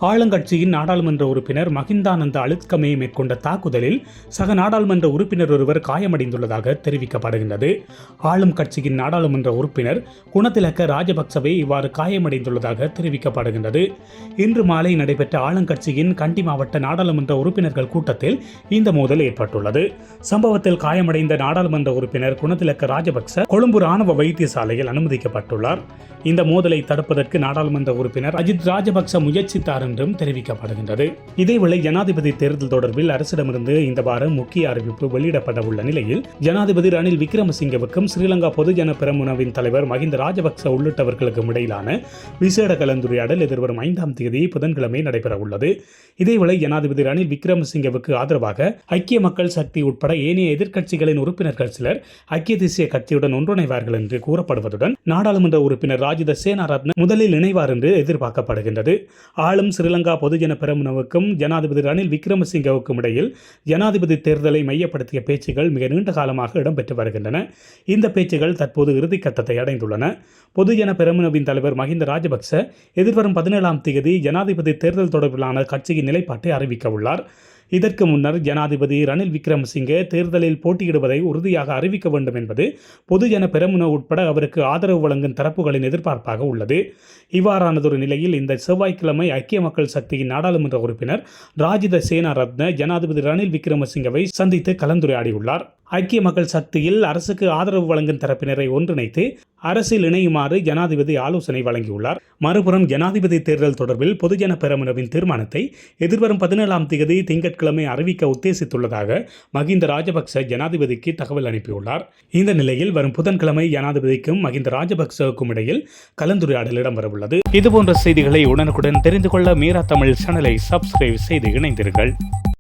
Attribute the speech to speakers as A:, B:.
A: ஆளுங்கட்சியின் நாடாளுமன்ற உறுப்பினர் மகிந்தானந்த அழுத்கமே மேற்கொண்ட தாக்குதலில் சக நாடாளுமன்ற உறுப்பினர் ஒருவர் காயமடைந்துள்ளதாக தெரிவிக்கப்படுகின்றது. ஆளும் கட்சியின் நாடாளுமன்ற உறுப்பினர் குணதிலக்க ராஜபக்சவே இவ்வாறு காயமடைந்துள்ளதாக தெரிவிக்கப்படுகின்றது. இன்று மாலை நடைபெற்ற ஆளுங்கட்சியின் கண்டி மாவட்ட நாடாளுமன்ற உறுப்பினர்கள் கூட்டத்தில் இந்த மோதல் ஏற்பட்டுள்ளது. சம்பவத்தில் காயமடைந்த நாடாளுமன்ற உறுப்பினர் குணதிலக்க ராஜபக்ச கொழும்பு ராணுவ வைத்தியசாலையில் அனுமதிக்கப்பட்டுள்ளார். இந்த மோதலை தடுப்பதற்கு நாடாளுமன்ற உறுப்பினர் அஜித் ராஜபக்ச முயற்சித்தார் என்றும் தெரிவிக்கப்படுகின்றது. இதேவேளை ஜனாதிபதி தேர்தல் தொடர்பில் அரசிடமிருந்து இந்த வாரம் முக்கிய அறிவிப்பு வெளியிடப்பட உள்ள நிலையில் ஜனாதிபதி ரணில் விக்ரமசிங்கவுக்கும் ஸ்ரீலங்கா பொதுஜன பெரமுனவின் தலைவர் மஹிந்த ராஜபக்ச உள்ளிட்டவர்களுக்கும் இடையிலான விசேட கலந்துரையாடல் எதிர்வரும் 5ஆம் தேதி புதன்கிழமை நடைபெற உள்ளது. இதேவேளை ஜனாதிபதி ரணில் விக்ரமசிங்கவுக்கு ஆதரவாக ஐக்கிய மக்கள் சக்தி உட்பட ஏனைய எதிர்க்கட்சிகளின் உறுப்பினர்கள் சிலர் ஐக்கிய தேசிய கட்சியுடன் ஒன்றிணைவார்கள் என்று கூறப்படுவதுடன் நாடாளுமன்ற உறுப்பினர் ராஜித சேனாரத்ன முதலில் இணைவார் என்று எதிர்பார்க்கப்படுகின்றது. ஆளும் ஸ்ரீலங்கா பொதுஜன பெரமுனவுக்கும் ஜனாதிபதி ரணில் விக்ரமசிங்கவுக்கும் இடையில் ஜனாதிபதி தேர்தலை மையப்படுத்திய பேச்சுகள் மிக நீண்ட காலமாக இடம்பெற்று வருகின்றன. இந்த பேச்சுகள் தற்போது இறுதிக்கட்டத்தை அடைந்துள்ளன. பொதுஜன பெரமுனவின் தலைவர் மஹிந்த ராஜபக்ச எதிர்வரும் 17ஆம் தேதி ஜனாதிபதி தேர்தல் தொடர்பிலான கட்சியின் நிலைப்பாட்டை அறிவிக்க உள்ளார். இதற்கு முன்னர் ஜனாதிபதி ரணில் விக்ரமசிங்கே தேர்தலில் போட்டியிடுவதை உறுதியாக அறிவிக்க வேண்டும் என்பது பொதுஜன பெரமுன உட்பட அவருக்கு ஆதரவு வழங்கும் தரப்புகளின் எதிர்பார்ப்பாக உள்ளது. இவ்வாறானதொரு நிலையில் இந்த செவ்வாய்க்கிழமை ஐக்கிய மக்கள் சக்தியின் நாடாளுமன்ற உறுப்பினர் ராஜித சேனாரத்ன ஜனாதிபதி ரணில் விக்ரமசிங்கவை சந்தித்து கலந்துரையாடியுள்ளார். ஐக்கிய மக்கள் சக்தியில் அரசுக்கு ஆதரவு வழங்கும் தரப்பினரை ஒன்றிணைத்து அரசில் இணையுமாறு ஜனாதிபதி ஆலோசனை வழங்கியுள்ளார். மறுபுறம் ஜனாதிபதி தேர்தல் தொடர்பில் பொதுஜன பெரமுனவின் தீர்மானத்தை எதிர்வரும் 17ஆம் தேதி திங்கட்கிழமை அறிவிக்க உத்தேசித்துள்ளதாக மஹிந்த ராஜபக்ச ஜனாதிபதிக்கு தகவல் அனுப்பியுள்ளார். இந்த நிலையில் வரும் புதன்கிழமை ஜனாதிபதிக்கும் மஹிந்த ராஜபக்சவுக்கும் இடையில் கலந்துரையாடல் இடம்பெறவுள்ளது. இதுபோன்ற செய்திகளை உடனுக்குடன் தெரிந்து கொள்ள மீரா தமிழ் சேனலை சப்ஸ்கிரைப் செய்து இணைந்தீர்கள்.